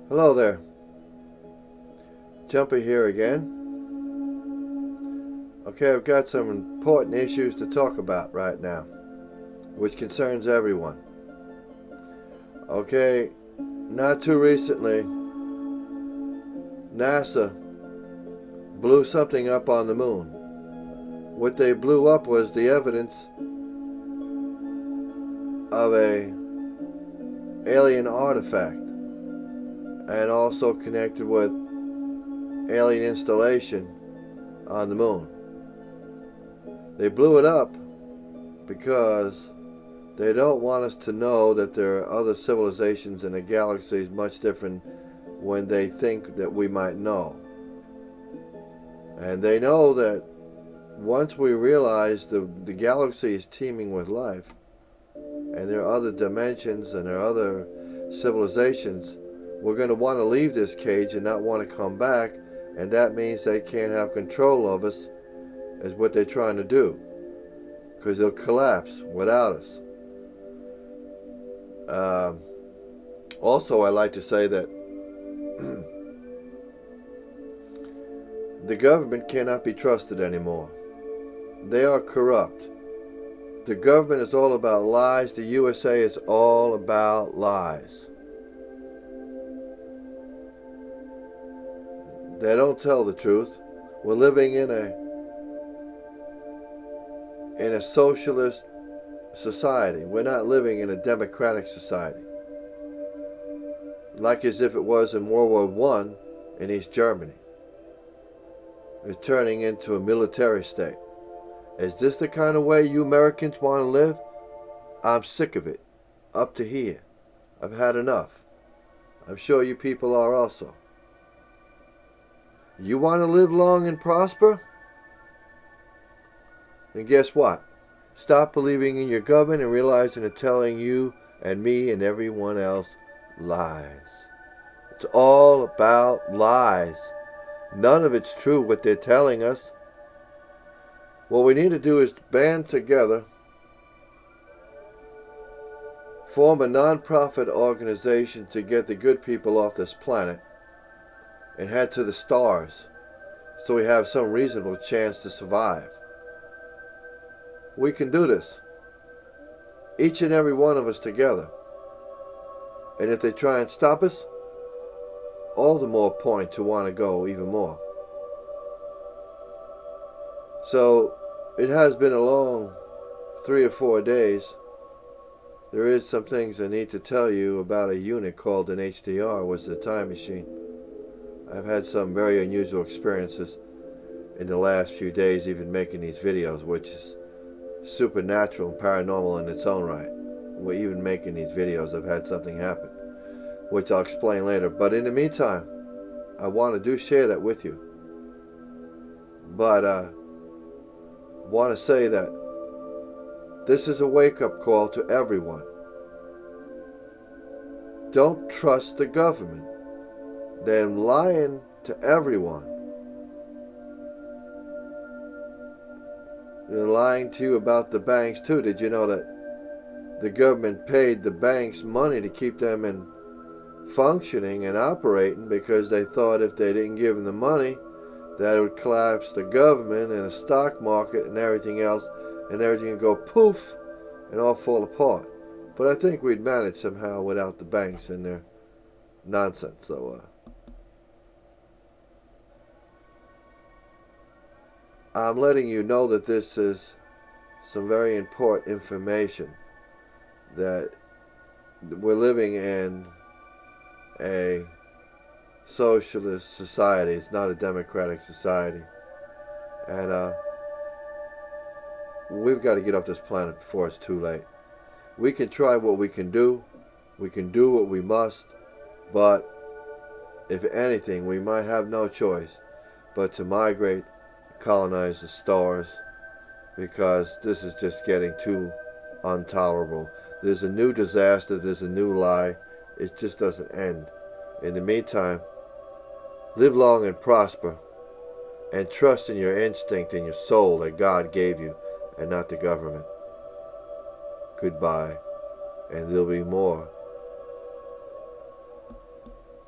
Hello there. Jumper here again. Okay, I've got some important issues to talk about right now, which concerns everyone. Okay, not too recently, NASA blew something up on the moon. What they blew up was the evidence of a alien artifact, and also connected with alien installation on the moon. They blew it up because they don't want us to know that there are other civilizations in the galaxy much different when they think that we might know. And they know that once we realize the galaxy is teeming with life, and there are other dimensions and there are other civilizations, we're going to want to leave this cage and not want to come back, and that means they can't have control of us, is what they're trying to do, because they'll collapse without us. Also, I like to say that the government cannot be trusted anymore. They are corrupt. The government is all about lies. The USA is all about lies. They don't tell the truth. We're living in a socialist society. We're not living in a democratic society, like as if it was in World War I in East Germany. It's turning into a military state. Is this the kind of way you Americans want to live? I'm sick of it. Up to here. I've had enough. I'm sure you people are also. You want to live long and prosper? Then guess what? Stop believing in your government and realizing they're telling you and me and everyone else lies. It's all about lies. None of it's true what they're telling us. What we need to do is band together, form a non-profit organization to get the good people off this planet and head to the stars so we have some reasonable chance to survive. We can do this, each and every one of us together. And if they try and stop us, all the more point to want to go even more. So it has been a long 3 or 4 days. There is some things I need to tell you about a unit called an HDR, which is a time machine. I've had some very unusual experiences in the last few days, even making these videos, which is supernatural and paranormal in its own right. We're even making these videos, I've had something happen, which I'll explain later. But in the meantime, I want to share that with you. But want to say that this is a wake-up call to everyone. Don't trust the government. They're lying to everyone. They're lying to you about the banks too. Did you know that the government paid the banks money to keep them in functioning and operating, because they thought if they didn't give them the money, that it would collapse the government and the stock market and everything else, and everything would go poof and all fall apart. But I think we'd manage somehow without the banks and their nonsense. So I'm letting you know that this is some very important information, that we're living in a socialist society. It's not a democratic society, and we've got to get off this planet before it's too late. We can try what we can do what we must, but if anything, we might have no choice but to migrate, colonize the stars, because this is just getting too intolerable. There's a new disaster, there's a new lie. It just doesn't end. In the meantime, live long and prosper, and trust in your instinct and your soul that God gave you, and not the government. Goodbye, and there'll be more